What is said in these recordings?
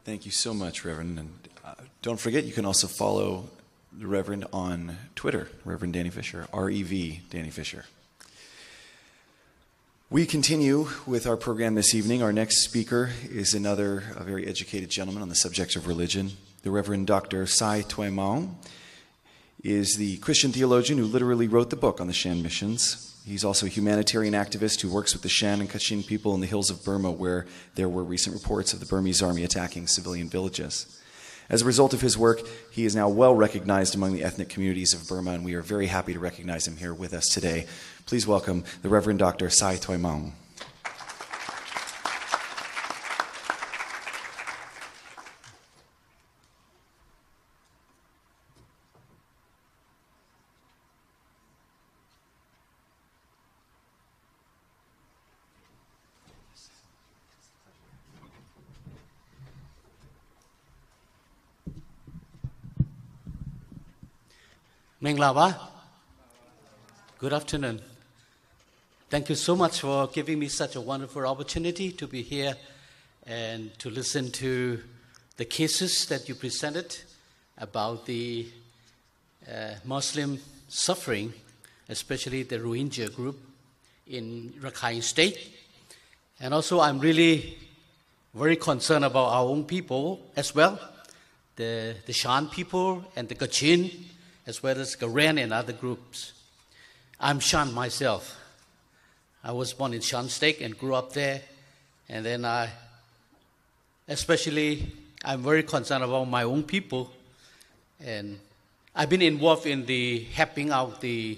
Thank you so much, Reverend. And don't forget, you can also follow the Reverend on Twitter, Reverend Danny Fisher, R-E-V, Danny Fisher. We continue with our program this evening. Our next speaker is a very educated gentleman on the subject of religion. The Reverend Dr. Sai Htwe Maung is the Christian theologian who literally wrote the book on the Shan missions. He's also a humanitarian activist who works with the Shan and Kachin people in the hills of Burma, where there were recent reports of the Burmese army attacking civilian villages. As a result of his work, he is now well recognized among the ethnic communities of Burma, and we are very happy to recognize him here with us today. Please welcome the Reverend Dr. Sai Htwe Maung. Menglaba. Good afternoon. Thank you so much for giving me such a wonderful opportunity to be here and to listen to the cases that you presented about the Muslim suffering, especially the Rohingya group in Rakhine State. And also I'm really very concerned about our own people as well, the Shan people and the Kachin, as well as Karen and other groups. I'm Shan myself. I was born in Shan State and grew up there. And then I'm very concerned about my own people. And I've been involved in helping out the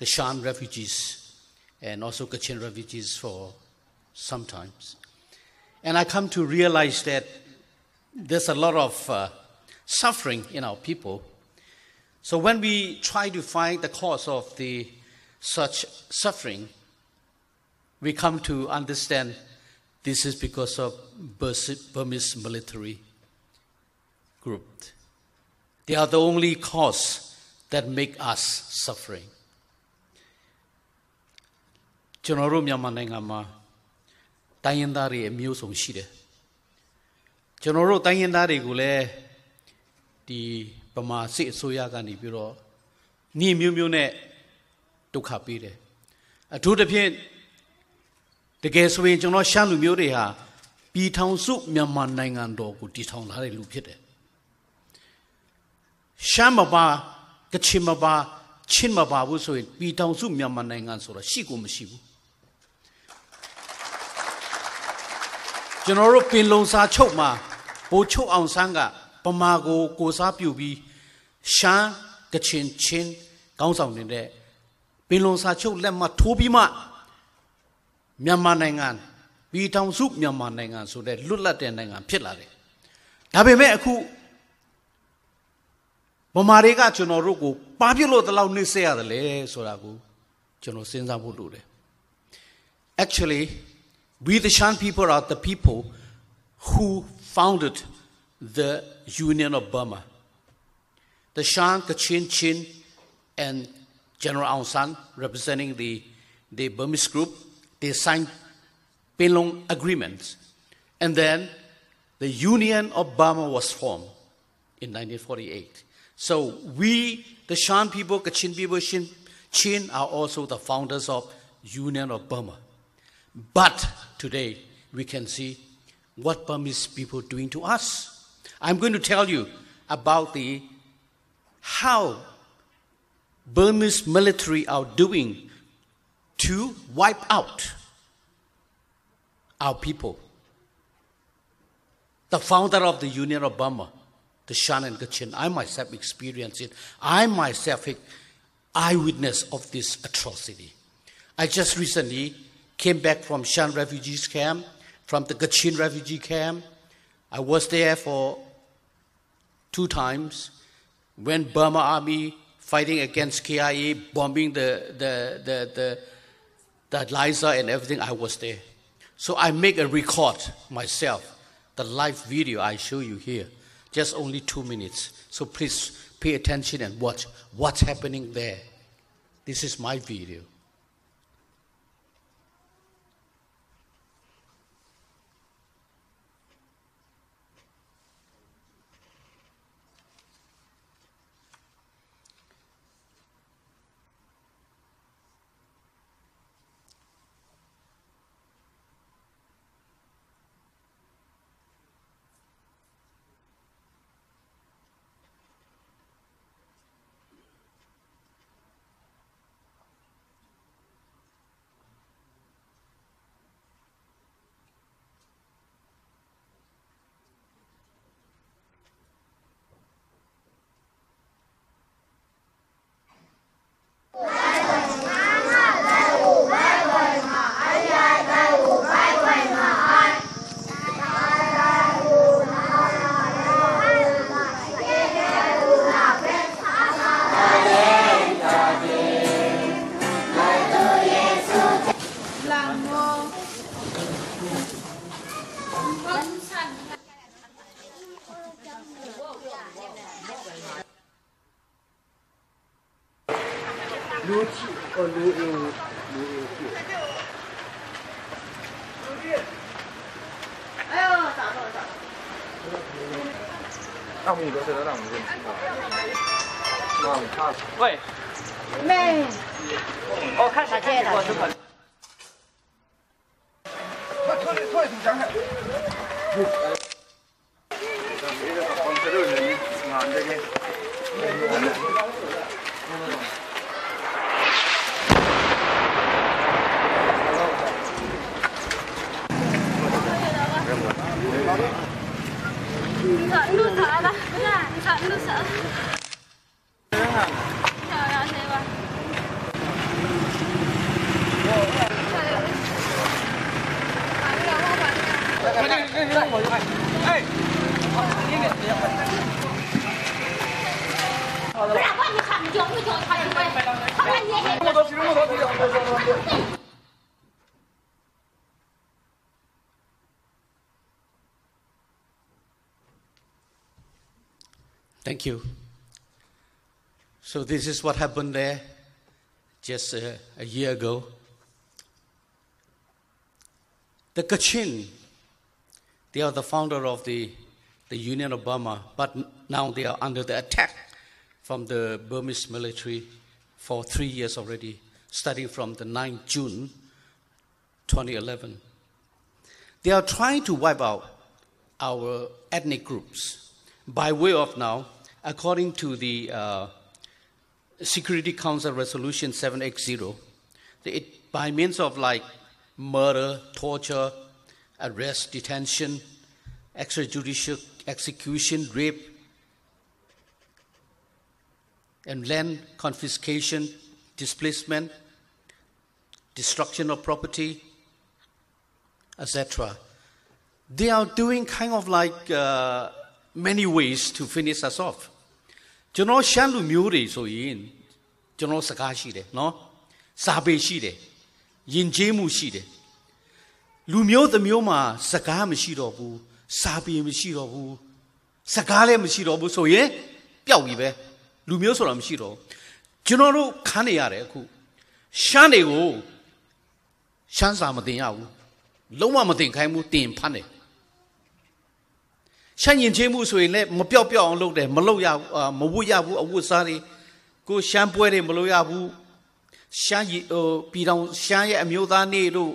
Shan refugees and also Kachin refugees for some times. And I come to realize that there's a lot of suffering in our people. So when we try to find the cause of such suffering, we come to understand this is because of Burmese military group. They are the only cause that make us suffering. ကျွန်တော်တို့မြန်မာနိုင်ငံမှာတိုင်းရင်းသားတွေအမျိုးစုံရှိတယ်။ကျွန်တော်တို့တိုင်းရင်းသားတွေကိုလည်းဒီဗမာစစ်အစိုးရကနေပြီးတော့နှီးမျိုးမျိုးနဲ့ဒုက္ခပေးတယ်အထူးသဖြင့်တကယ်ဆိုရင်ကျွန်တော်ရှမ်းလူမျိုးတွေဟာပြည်ထောင်စုမြန်မာနိုင်ငံတော်ကိုတည်ထောင်ထားတဲ့လူဖြစ်တယ်ရှမ်းမပါကချင်မပါချင်းမပါဘူးဆိုရင်ပြည်ထောင်စုမြန်မာနိုင်ငံဆိုတာရှိကိုမရှိဘူးကျွန်တော်တို့ပင်လုံစာချုပ်မှာဗိုလ်ချုပ်အောင်ဆန်းကပမာကိုစားပြုပြီးရှမ်းကချင်ချင်းကောင်းဆောင်နေတဲ့ပင်လုံစာချုပ်လက်မှတ်ထိုးပြီးမှမြန်မာနိုင်ငံပြည်ထောင်စုမြန်မာနိုင်ငံဆိုတဲ့လွတ်လပ်တဲ့နိုင်ငံဖြစ်လာတယ်။ဒါပေမဲ့အခုဗမာတွေကကျွန်တော်တို့ကိုပါပြလို့တလောက်နှိမ့်ဆက်ရတယ်လေဆိုတာကိုကျွန်တော်စဉ်းစားဖို့လိုတယ်။ Actually, we the Shan people are the people who founded the Union of Burma. The Shan, Kachin, Chin, and General Aung San, representing the Burmese group, they signed Penlong agreements. And then the Union of Burma was formed in 1948. So we, the Shan people, Kachin people, Chin, are also the founders of Union of Burma. But today, we can see what Burmese people are doing to us. I'm going to tell you about how Burmese military are doing to wipe out our people. The founder of the Union of Burma, the Shan and Kachin, I myself experienced it. I myself eyewitness of this atrocity. I just recently came back from Shan refugees camp, from the Kachin refugee camp. I was there for 2 times when Burma army fighting against KIA, bombing the Liza and everything. I was there. So I make a record myself, the live video I show you here, just only 2 minutes. So please pay attention and watch what's happening there. This is my video. 撸气哦撸气。哎呦，打到了。让母的谁来让母的？喂，妹，哦，看小姐的。快点讲开。Sợ lu sợ đó, sợ lu sợ. Trời ơi, thế mà. Thank you. So this is what happened there just a year ago. The Kachin, they are the founder of the Union of Burma, but now they are under the attack from the Burmese military for 3 years already, starting from the 9th June 2011. They are trying to wipe out our ethnic groups by way of now, according to the Security Council Resolution 780, by means of like murder, torture, arrest, detention, extrajudicial execution, rape, and land confiscation, displacement, destruction of property, etc. They are doing kind of like many ways to finish us off. ကျွန်တော်ရှမ်းလူမျိုးတွေဆိုရင်ကျွန်တော်စကားရှိတယ်နော်စာပေရှိတယ်ယဉ်ကျေးမှုရှိတယ်လူမျိုးတစ်မျိုးမှာစကားမရှိတော့ဘူးစာပေမရှိတော့ဘူးစကားလည်းမရှိတော့ဘူးဆိုရင်ပျောက်ပြီပဲလူမျိုးဆိုတာမရှိတော့ကျွန်တော်တို့ခန်းနေရတယ်အခုရှမ်းတွေကိုရှမ်းစာမတင်ရဘူးလုံးဝမတင်ခိုင်းဘူးတင်ဖတ်တယ်ရှမ်းယဉ်ကျေးမှုဆိုရင်လည်းမပျောက်အောင်လုပ်တယ်မလုပ်ရမဝတ်ရဘူးအဝတ်စားတွေကိုရှမ်းပွဲတွေမလုပ်ရဘူးရှမ်းပြည်တော်ရှမ်းရဲ့အမျိုးသားနေ့တို့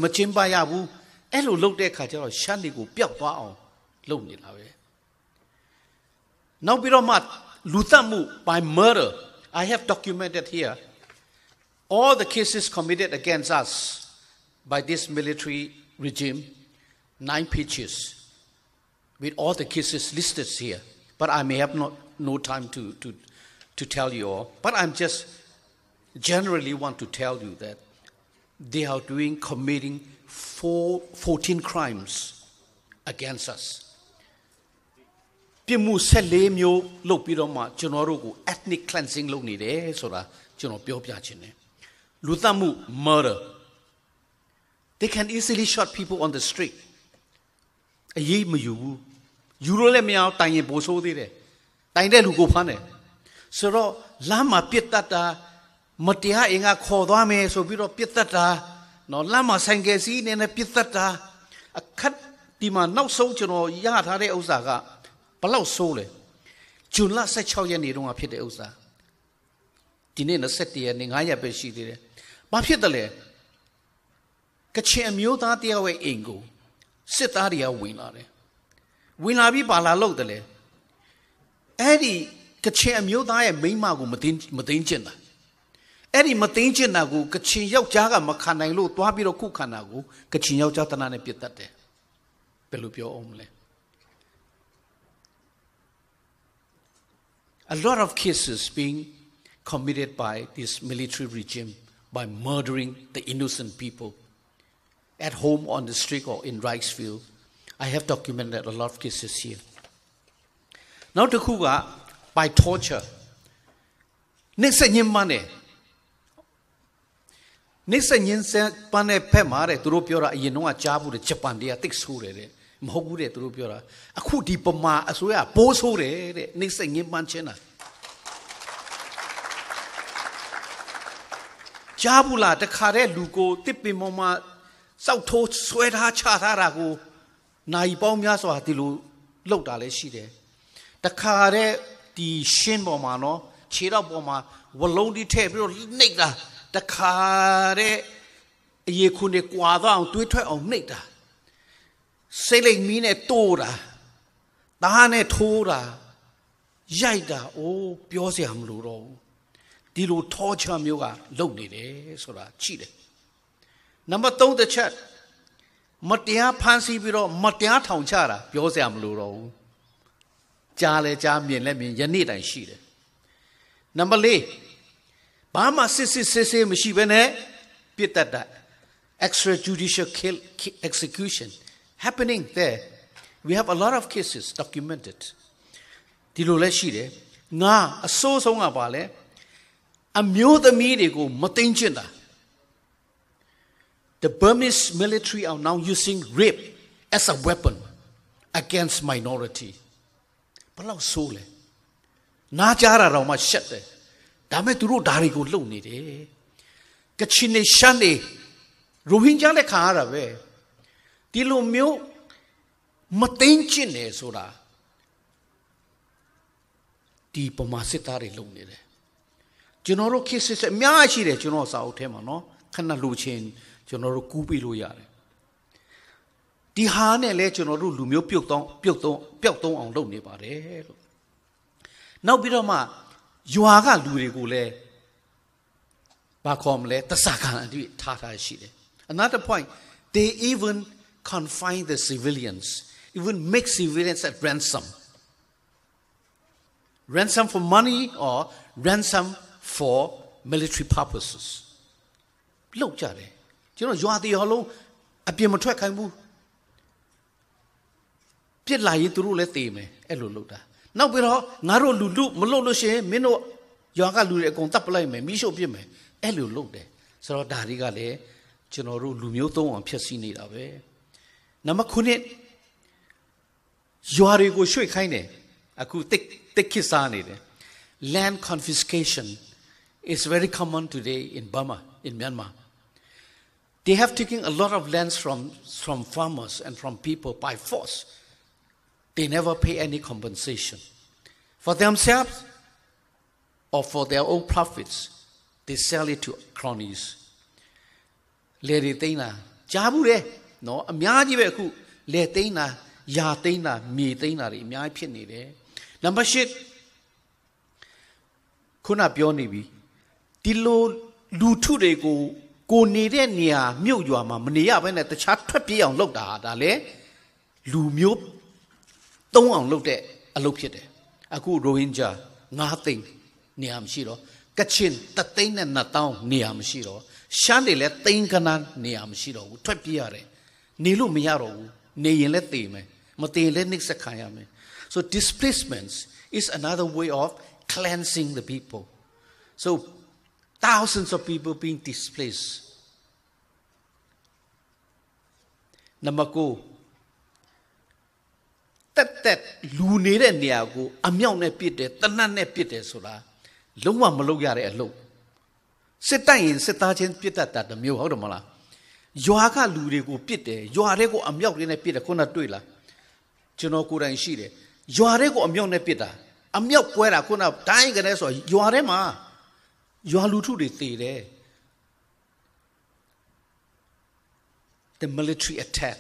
မကျင်းပရဘူးအဲ့လိုလုပ်တဲ့ခါကျတော့ရှမ်းတွေကိုပျောက်သွားအောင်လုပ်နေတာပဲနောက်ပြီးတော့မှလူသတ်မှု by murder I have documented here all the cases committed against us by this military regime 9 pages with all the cases listed here. But I may have no time to tell you all. But I'm just generally want to tell you that they are committing 14 crimes against us. ပြစ်မှု14မျိုးလုပ်ပြီးတော့မှကျွန်တော်တို့ကို ethnic cleansing လုပ်နေတယ်ဆိုတာကျွန်တော်ပြောပြချင်တယ်လူသတ်မှု murder they can easily shot people on the street အရေးမယူဘူးယူလို့လည်းမရတိုင်ရင်ပိုဆိုးသေးတယ်တိုင်တဲ့လူကိုဖမ်းတယ်ဆိုတော့လမ်းမှာပြစ်တတ်တာမတရားအင်ကခေါ်သွားမယ်ဆိုပြီးတော့ပြစ်တတ်တာနော်လမ်းမှာဆိုင်ကယ်စီးနေနဲ့ပြစ်တတ်တာအခက်ဒီမှာနောက်ဆုံးကျွန်တော်ရထားတဲ့ဥစ္စာကဘလောက်ဆိုးလဲဇွန်လ16ရက်နေ့တုန်းကဖြစ်တဲ့ဥစ္စာဒီနေ့27ရက်နေ့9ရက်ပဲရှိသေးတယ်ဘာဖြစ်တယ်လဲကချင်အမျိုးသားတယောက်ရဲ့အိမ်ကိုစစ်သားတွေကဝင်လာတယ်ဝင်လာပြီးပါလာလို့တယ်လေအဲ့ဒီကချင်အမျိုးသားရဲ့မိန်းမကိုမသိမ်းကျင်တာအဲ့ဒီမသိမ်းကျင်တာကိုကချင်ယောက်ျားကမခံနိုင်လို့သွားပြီးတော့ခုခံတာကိုကချင်ယောက်ျားတနာနဲ့ပြစ်တတ်တယ်ဘယ်လိုပြောအောင်မလဲ A lot of cases being committed by this military regime by murdering the innocent people at home on the street or in rice field. I have documented a lot of cases here. Now the Kuga by torture. Next money. Next pane pemare turupiora yenoa jabu de Japan dia tik sure. Mohugure turupiora. Aku di pema asuya posure next manchena. Jabula the Kare Lugo Tipimoma South Toast Sweater Chatarago Naibomia so Hatilu Lodale Shide. The Kare the Shin Bomano, Chira Boma, Wallondi Table Nega, the Kare Yekune Quava, Twitter on Nega. Sailing Mine Tora, Dane Tora, Jaida, oh, Piosiam Luro. Dilu torture muga lonely de sora cheated. Number 2 the chat. Matia Pansi Biro, Matia Town Chara, Piosiam Luro. Jale Jamian Lemon, Yanit and Sheet. Number Lee. Bama Sissy Machivene, Peter that. Extrajudicial execution happening there. We have a lot of cases documented. Dilu Leshide, Na, a so song abale. A mule the media go matinjina. The Burmese military are now using rape as a weapon against minority. Palau sole. Na jara rama shette. Dame turu dari go luni de. Kachine shane. Rohingya le khara ve. Dilo mule matinjine sura. Di pamasitari luni de. General cases at Miachi, General South Temano, Kana Luchin, General Kubi Luyare. Dihane le General Lumio Pioton on Loni Bare. Now Bidoma, Yuaga Lurigule, Bakomle, Tasaka and Tata Shide. Another point, they even confine the civilians, even make civilians at ransom. Ransom for money or ransom for military purposes. Look, Jare. You know, you are the hollow, a Piematrack I move. Piet lie to rule a theme, Eluluda. Now we're all Naro Lulu, Moloshe, Mino, Yaga Lule, Contapalame, Misho Pime, Elulude. So Darigale, Genoru Lumioto, and Piacini Ave. Namakune, you are a go show kind. I could take Kisani. Land confiscation is very common today in Burma, in Myanmar. They have taken a lot of lands from farmers and from people by force. They never pay any compensation. For themselves or for their own profits, they sell it to cronies. Leritena, Jabure, no, a Miajiveku, Letena, Yatena, Mitena, Mia Pinide. Number shit, Kuna Bionibi. Dilo Lutu de go near near Muyama, Mania when at the chat peppy on looked at Ale Lumio don't look at a look at it. A good Rohingya, nothing Niam Shiro, Kachin, Tatain and Natao, Niam Shiro, Shandi let Tainkanan, Niam Shiro, Twepiare, Nilu Miaro, Neyelet Theme, Mate Lenix Sakayame. So displacements is another way of cleansing the people. So thousands of people being displaced. Namako. That lunere niago, amyong ne pite, tanan ne pite sura, luma malogare alone. Setain, setachen pita that the mew hodamala. Yoaka lurigo pite, yoarego amyong in a pita kona tuila. Chinokura and shire. Yoarego amyong ne pita. Amyok quera kuna dying and so, yoarema. Yoalutu de theatre. The military attack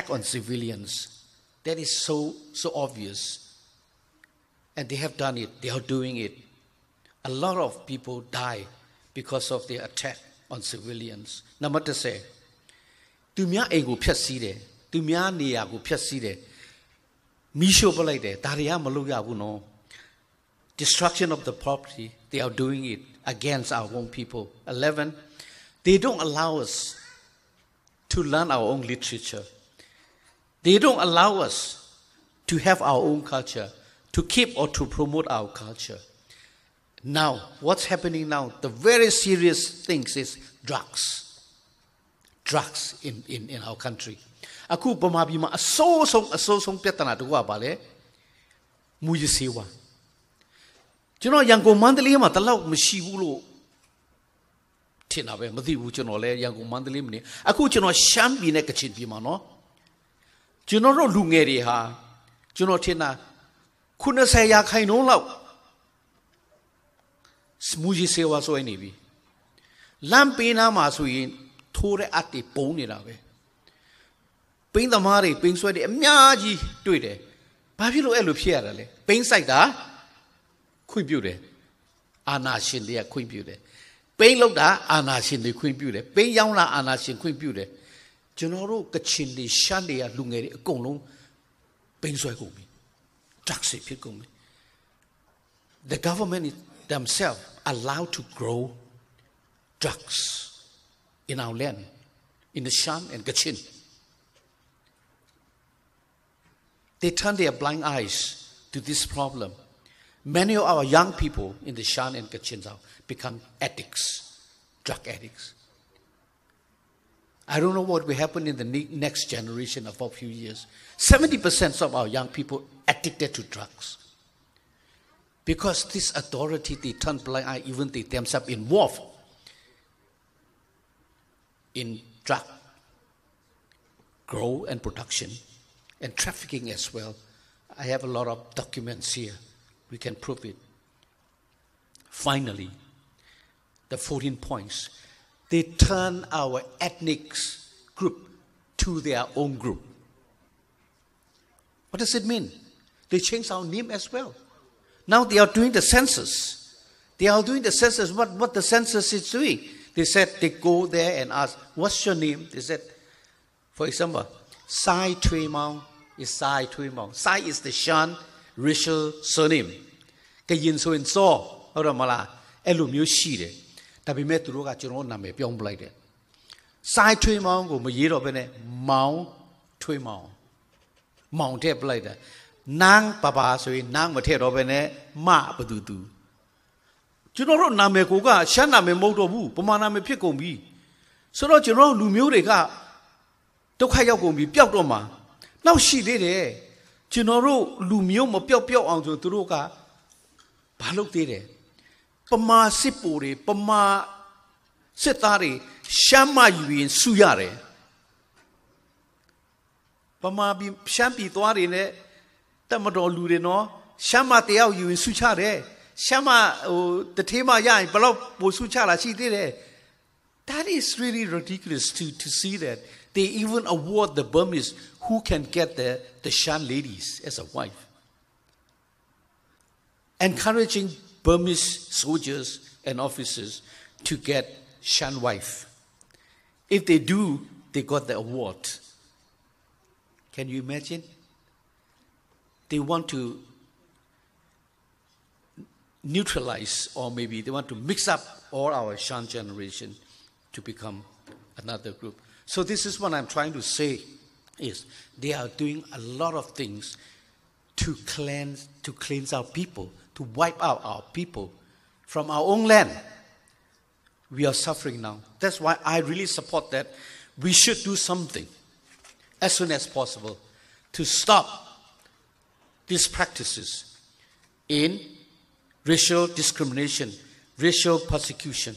on civilians. That is so obvious. And they have done it. They are doing it. A lot of people die because of the attack on civilians. Namata say, Tumia ego piaside, Tumia niago piaside, Misho balade, Daria maluga uno. Destruction of the property, they are doing it against our own people. 11, they don't allow us to learn our own literature. They don't allow us to have our own culture, to keep or to promote our culture. Now, what's happening now? The very serious things is drugs. Drugs in our country. Aku pamabima asosong petana tuwa bale muyisiwa. You know, yang go mandali ma talaw mashibulo ထင်တာပဲမသိဘူးကျွန်တော်လည်းရန်ကုန်မန္တလေးမနေအခုကျွန်တော်ရှမ်းပြည်နဲ့ကချင်ပြည်မှာနော်ကျွန်တော်တို့လူငယ်တွေဟာကျွန်တော်ထင်တာ90ရာခိုင်နှုန်းလောက်မူကြီးစေဝါဆိုနေပြီလမ်းပေးနာမှာဆိုရင်ထိုးတဲ့အတ်တွေပုံနေတာပဲပိန်းသမားတွေပိန်းဆွဲတွေအများကြီးတွေ့တယ်ဘာဖြစ်လို့အဲ့လိုဖြစ်ရတာလဲပိန်းဆိုင်တာခွင့်ပြုတယ်အာနာရှင်တွေကခွင့်ပြုတယ်ပိန်းလောက်တာအာနာရှင်တွေခွင့်ပြုတယ်ပိန်းရောင်းတာအာနာရှင်ခွင့်ပြုတယ်ကျွန်တော်တို့ကချင်တွေရှမ်းတွေကလူငယ်တွေအကုန်လုံးပိန်းဆွဲကုန်ပြီ drugs ဖြစ်ကုန်ပြီ the government themselves allowed to grow drugs in our land in the Shan and Kachin. They turn their blind eyes to this problem. Many of our young people in the Shan and Kachin have become addicts, drug addicts. I don't know what will happen in the next generation of a few years. 70% of our young people addicted to drugs. Because this authority, they turn blind eye, even they themselves involved in drug grow and production and trafficking as well. I have a lot of documents here. We can prove it. Finally, the 14 points. They turn our ethnic group to their own group. What does it mean? They change our name as well. Now they are doing the census. They are doing the census. What the census is doing? They said they go there and ask, what's your name? They said, for example, Sai Htwe Maung is Sai Htwe Maung. Sai is the Shan racial surname. Kayin so in so,ဟုတ်တယ်မလားအဲ့လိုမျိုးရှိတယ်ဒါပေမဲ့သူတို့ကကျွန်တော်နာမည်ပြောင်းပလိုက်တယ် Sai Htwe Maung ကိုမရေးတော့ဘဲနဲ့မောင်ထွေးမောင်မောင်ထည့်ပလိုက်တယ်နန်းပပဆိုရင်နန်းမထည့်တော့ဘဲနဲ့မဘသူသူကျွန်တော်တို့နာမည်ကိုကရှမ်းနာမည်မဟုတ်တော့ဘူးပမာနာမည်ဖြစ်ကုန်ပြီဆိုတော့ကျွန်တော်လူမျိုးတွေကဒုက္ခရောက်ကုန်ပြီပျောက်တော့မှာနောက်ရှိသေးတယ်ကျွန်တော်တို့လူမျိုးမပျောက်အောင်ဆိုသူတို့ကဘာလုပ်သေးတယ်ပမာစစ်ပူတွေပမာစစ်သားတွေရှမ်းမယူရင်ဆူရတယ်ပမာပြီးရှမ်းပြည်သွားတွေနဲ့တမတော်လူတွေနော်ရှမ်းမတယောက်ယူရင်ဆူချတယ်ရှမ်းမတထေးမရရင်ဘလောက်ပိုဆူချလာရှိသေးတယ် That is really ridiculous to see that they even award the Burmese who can get the Shan ladies as a wife. Encouraging Burmese soldiers and officers to get Shan wife. If they do, they got the award. Can you imagine? They want to neutralize, or maybe they want to mix up all our Shan generation to become another group. So this is what I'm trying to say is they are doing a lot of things to cleanse our people, to wipe out our people from our own land. We are suffering now. That's why I really support that we should do something as soon as possible to stop these practices in racial discrimination, racial persecution,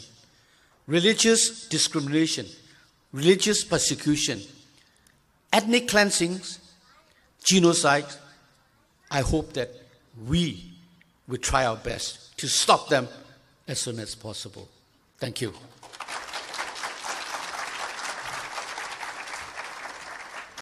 religious discrimination, religious persecution, ethnic cleansings, genocide. I hope that we will try our best to stop them as soon as possible. Thank you.